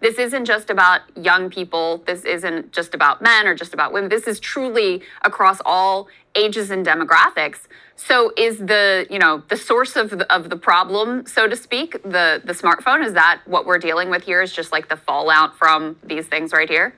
This isn't just about young people. This isn't just about men or just about women. This is truly across all ages and demographics. So is the source of the problem, so to speak, the smartphone? Is that what we're dealing with here, is just like the fallout from these things right here?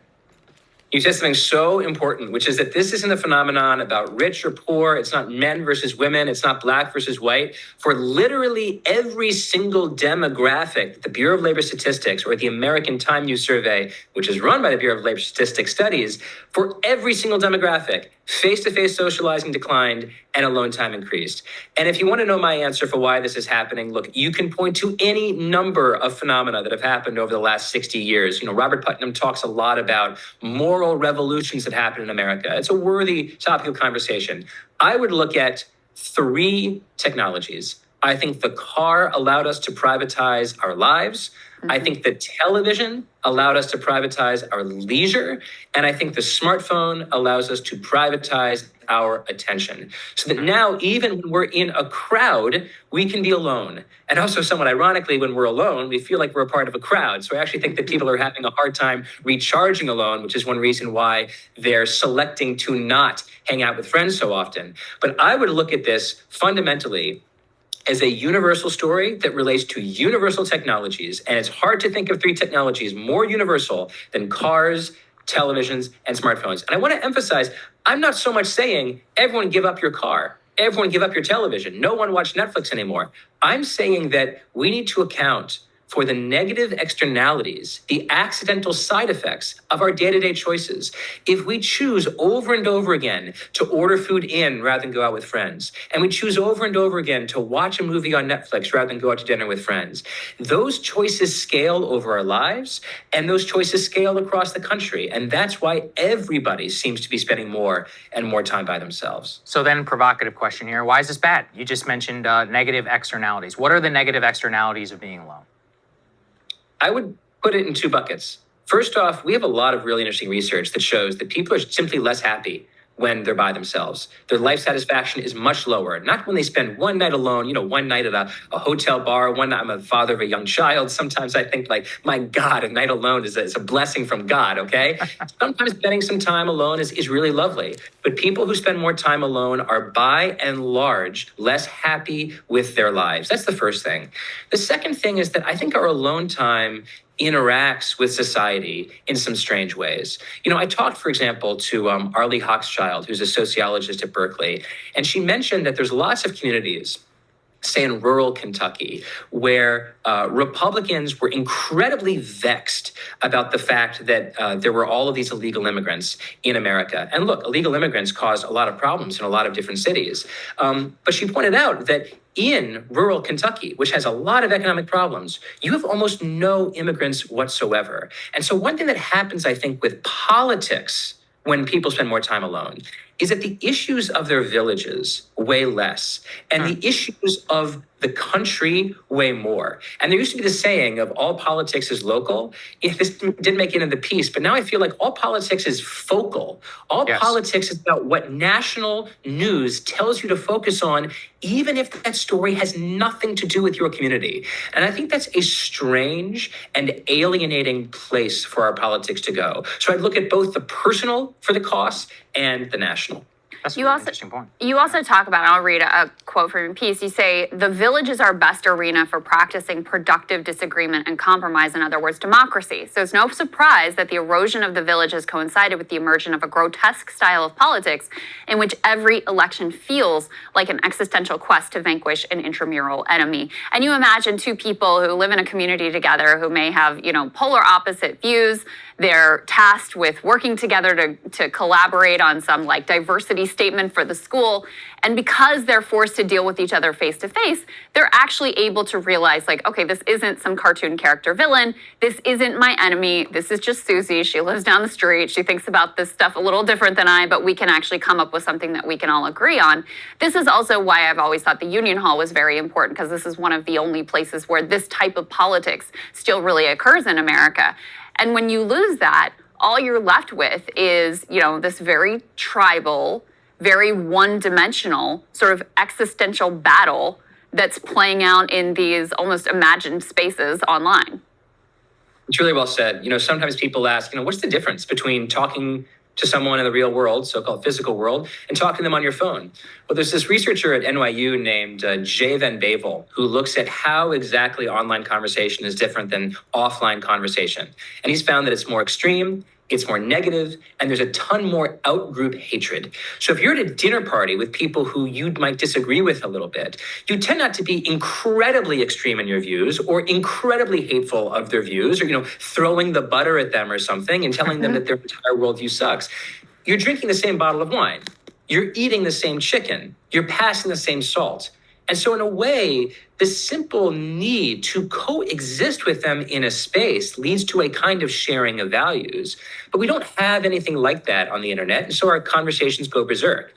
You said something so important, which is that this isn't a phenomenon about rich or poor. It's not men versus women. It's not black versus white. For literally every single demographic, the Bureau of Labor Statistics or the American Time Use Survey, which is run by the Bureau of Labor Statistics studies, for every single demographic, face-to-face socializing declined and alone time increased. And if you want to know my answer for why this is happening, look, you can point to any number of phenomena that have happened over the last 60 years. Robert Putnam talks a lot about moral revolutions that happen in America. It's a worthy topic of conversation. I would look at 3 technologies. I think the car allowed us to privatize our lives. I think the television allowed us to privatize our leisure. And I think the smartphone allows us to privatize our attention. So that now, even when we're in a crowd, we can be alone. And also, somewhat ironically, when we're alone, we feel like we're a part of a crowd. So I actually think that people are having a hard time recharging alone, which is one reason why they're selecting to not hang out with friends so often. But I would look at this fundamentally as a universal story that relates to universal technologies. And it's hard to think of 3 technologies more universal than cars, televisions, and smartphones. And I want to emphasize, I'm not so much saying everyone give up your car, everyone give up your television, no one watch Netflix anymore. I'm saying that we need to account for the negative externalities, the accidental side effects of our day-to-day choices. If we choose over and over again to order food in rather than go out with friends, and we choose over and over again to watch a movie on Netflix rather than go out to dinner with friends, those choices scale over our lives, and those choices scale across the country. And that's why everybody seems to be spending more and more time by themselves. So then, provocative question here, why is this bad? You just mentioned negative externalities. What are the negative externalities of being alone? I would put it in 2 buckets. First off, we have a lot of really interesting research that shows that people are simply less happy when they're by themselves. Their life satisfaction is much lower. Not when they spend one night alone, one night at a hotel bar, one night. I'm a father of a young child. Sometimes I think my God, a night alone is a blessing from God, okay? Sometimes spending some time alone is really lovely. But people who spend more time alone are by and large less happy with their lives. That's the first thing. The second thing is that I think our alone time interacts with society in some strange ways. I talked, for example, to Arlie Hochschild, who's a sociologist at Berkeley, and she mentioned that there's lots of communities, say in rural Kentucky, where Republicans were incredibly vexed about the fact that there were all of these illegal immigrants in America. And look, illegal immigrants cause a lot of problems in a lot of different cities. But she pointed out that in rural Kentucky, which has a lot of economic problems, you have almost no immigrants whatsoever. And so one thing that happens, I think, with politics when people spend more time alone is that the issues of their villages weigh less, and the issues of the country weigh more. And there used to be the saying of all politics is local. This didn't make it in the piece, but now I feel like all politics is focal. All politics is about what national news tells you to focus on, even if that story has nothing to do with your community. And I think that's a strange and alienating place for our politics to go. So I'd look at both the personal for the cost and the national. That's an interesting point. You also talk about, and I'll read a quote from your piece. You say, the village is our best arena for practicing productive disagreement and compromise, in other words, democracy. So it's no surprise that the erosion of the village has coincided with the emergence of a grotesque style of politics in which every election feels like an existential quest to vanquish an intramural enemy. And you imagine 2 people who live in a community together who may have, polar opposite views. They're tasked with working together to collaborate on some diversity statement for the school. And because they're forced to deal with each other face to face, they're actually able to realize okay, this isn't some cartoon character villain. This isn't my enemy. This is just Susie. She lives down the street. She thinks about this stuff a little different than I, but we can actually come up with something that we can all agree on. This is also why I've always thought the Union Hall was very important, because this is one of the only places where this type of politics still really occurs in America. And when you lose that, all you're left with is, this very tribal, very one-dimensional sort of existential battle that's playing out in these almost imagined spaces online. It's really well said. Sometimes people ask, what's the difference between talking to someone in the real world, so-called physical world, and talking to them on your phone? Well, there's this researcher at NYU named Jay Van Bavel who looks at how exactly online conversation is different than offline conversation. And he's found that it's more extreme, it's more negative, and there's a ton more out-group hatred. So if you're at a dinner party with people who you might disagree with a little bit, you tend not to be incredibly extreme in your views or incredibly hateful of their views or, throwing the butter at them or something and telling them that their entire worldview sucks. You're drinking the same bottle of wine. You're eating the same chicken. You're passing the same salt. And so in a way, the simple need to coexist with them in a space leads to a kind of sharing of values. But we don't have anything like that on the internet. And so our conversations go berserk.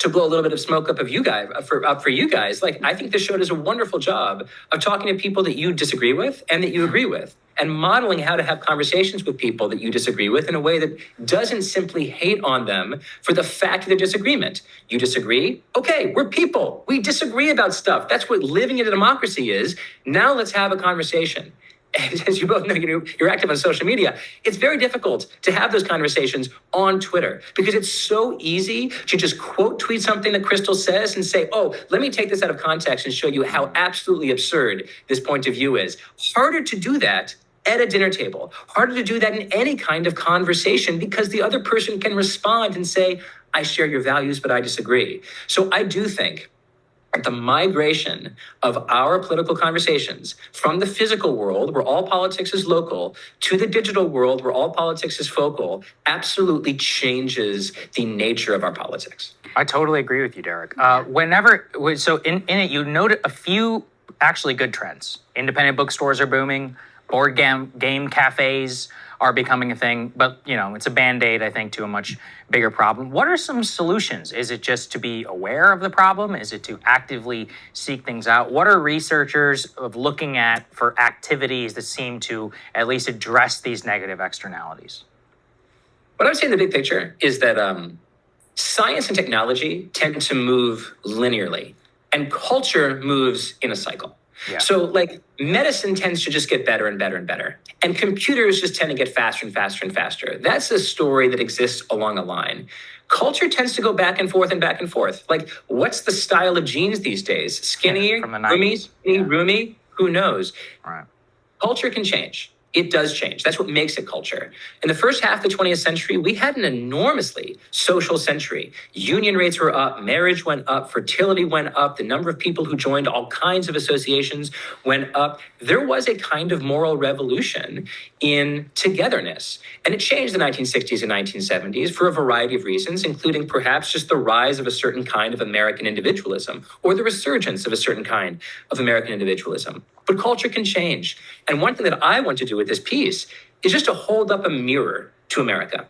To blow a little bit of smoke up for you guys, I think this show does a wonderful job of talking to people that you disagree with and that you agree with, and modeling how to have conversations with people that you disagree with in a way that doesn't simply hate on them for the fact of their disagreement. You disagree? Okay, we're people. We disagree about stuff. That's what living in a democracy is. Now let's have a conversation. As you both know, you're active on social media. It's very difficult to have those conversations on Twitter because it's so easy to just quote tweet something that Krystal says and say, oh, let me take this out of context and show you how absolutely absurd this point of view is. Harder to do that at a dinner table. Harder to do that in any kind of conversation because the other person can respond and say, I share your values, but I disagree. So I do think the migration of our political conversations from the physical world, where all politics is local, to the digital world, where all politics is focal, absolutely changes the nature of our politics. I totally agree with you, Derek. So in it, you noted a few actually good trends. Independent bookstores are booming. Board game cafes are becoming a thing, but it's a Band-Aid, I think, to a much bigger problem. What are some solutions? Is it just to be aware of the problem? Is it to actively seek things out? What are researchers looking at for activities that seem to at least address these negative externalities? What I would say in the big picture is that science and technology tend to move linearly, and culture moves in a cycle. Yeah. So medicine tends to just get better and better and better. And computers just tend to get faster and faster and faster. That's a story that exists along a line. Culture tends to go back and forth and back and forth. What's the style of jeans these days? Skinny, from the roomy, 90s. skinny, roomy? Who knows? Right. Culture can change. It does change. That's what makes it culture. In the first half of the 20th century, we had an enormously social century. Union rates were up, marriage went up, fertility went up, the number of people who joined all kinds of associations went up. There was a kind of moral revolution in togetherness. And it changed in the 1960s and 1970s for a variety of reasons, including perhaps just the rise of a certain kind of American individualism or the resurgence of a certain kind of American individualism. But culture can change. And one thing that I want to do with this piece is just to hold up a mirror to America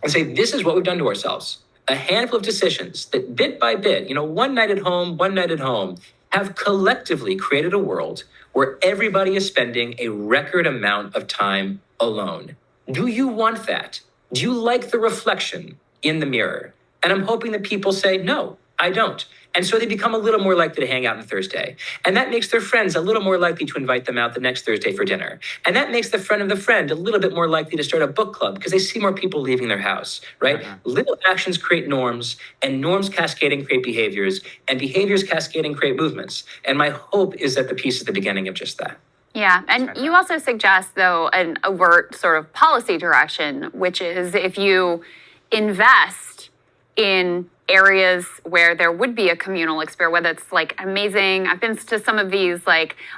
and say, this is what we've done to ourselves. A handful of decisions that bit by bit, one night at home, have collectively created a world where everybody is spending a record amount of time alone. Do you want that? Do you like the reflection in the mirror? And I'm hoping that people say, no, I don't. And so they become a little more likely to hang out on Thursday. And that makes their friends a little more likely to invite them out the next Thursday for dinner. And that makes the friend of the friend a little bit more likely to start a book club because they see more people leaving their house, right? Mm-hmm. Little actions create norms, and norms cascading create behaviors, and behaviors cascading create movements. And my hope is that the piece is the beginning of just that. Yeah, and you also suggest, though, an overt sort of policy direction, which is if you invest in areas where there would be a communal experience, whether it's amazing. I've been to some of these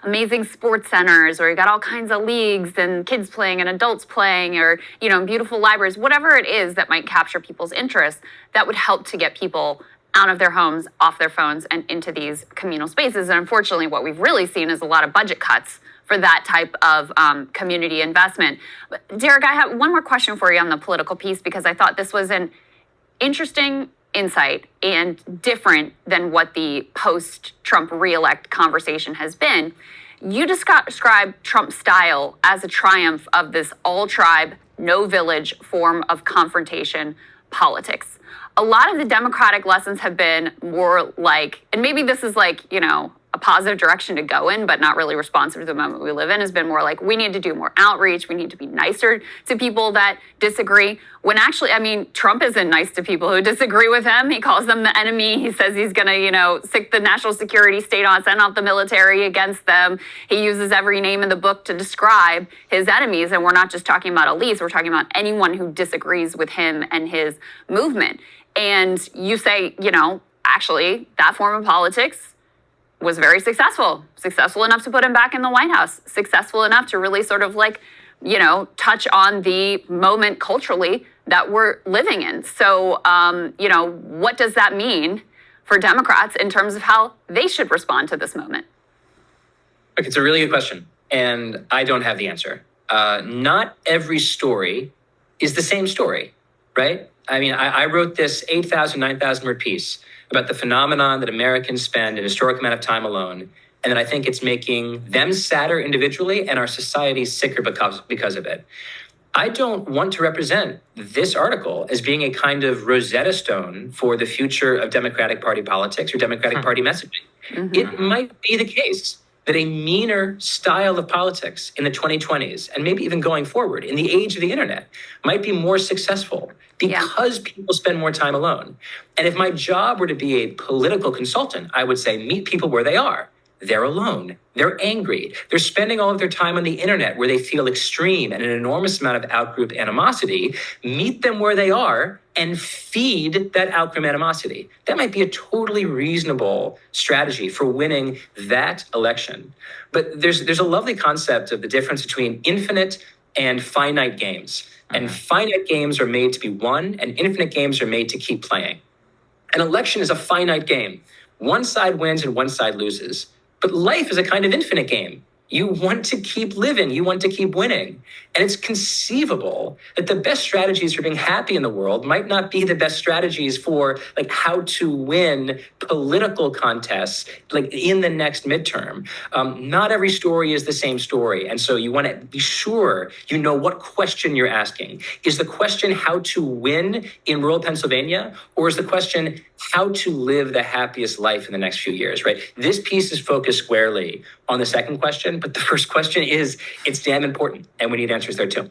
amazing sports centers where you got all kinds of leagues and kids playing and adults playing, or beautiful libraries, whatever it is that might capture people's interest, that would help to get people out of their homes, off their phones, and into these communal spaces. And unfortunately, what we've really seen is a lot of budget cuts for that type of community investment. But Derek, I have one more question for you on the political piece, because I thought this was an interesting insight and different than what the post-Trump reelect conversation has been. You describe Trump's style as a triumph of this all-tribe, no-village form of confrontation politics. A lot of the Democratic lessons have been more and maybe this is a positive direction to go in, but not really responsive to the moment we live in, has been more like, we need to do more outreach. We need to be nicer to people that disagree. When actually, I mean, Trump isn't nice to people who disagree with him. He calls them the enemy. He says he's going to, sick the national security state on, send out the military against them. He uses every name in the book to describe his enemies. And we're not just talking about elites. We're talking about anyone who disagrees with him and his movement. And you say, actually, that form of politics was very successful enough to put him back in the White House, successful enough to really sort of touch on the moment culturally that we're living in. So, what does that mean for Democrats in terms of how they should respond to this moment? Okay, it's a really good question, and I don't have the answer. Not every story is the same story, right? I mean, I wrote this 8,000, 9,000 word piece about the phenomenon that Americans spend an historic amount of time alone, and that I think it's making them sadder individually and our society sicker because of it. I don't want to represent this article as being a kind of Rosetta Stone for the future of Democratic Party politics or Democratic Party messaging. Mm-hmm. It might be the case that a meaner style of politics in the 2020s, and maybe even going forward in the age of the internet, might be more successful because people spend more time alone. And if my job were to be a political consultant, I would say, meet people where they are. They're alone. They're angry. They're spending all of their time on the internet where they feel extreme and an enormous amount of outgroup animosity. Meet them where they are and feed that outgroup animosity. That might be a totally reasonable strategy for winning that election. But there's a lovely concept of the difference between infinite and finite games. And finite games are made to be won, and infinite games are made to keep playing. An election is a finite game. One side wins and one side loses. But life is a kind of infinite game. You want to keep living. You want to keep winning. And it's conceivable that the best strategies for being happy in the world might not be the best strategies for how to win political contests in the next midterm. Not every story is the same story. And so you want to be sure you know what question you're asking. Is the question how to win in rural Pennsylvania? Or is the question how to live the happiest life in the next few years, right? This piece is focused squarely on the second question, but the first question it's damn important, and we need answers there too.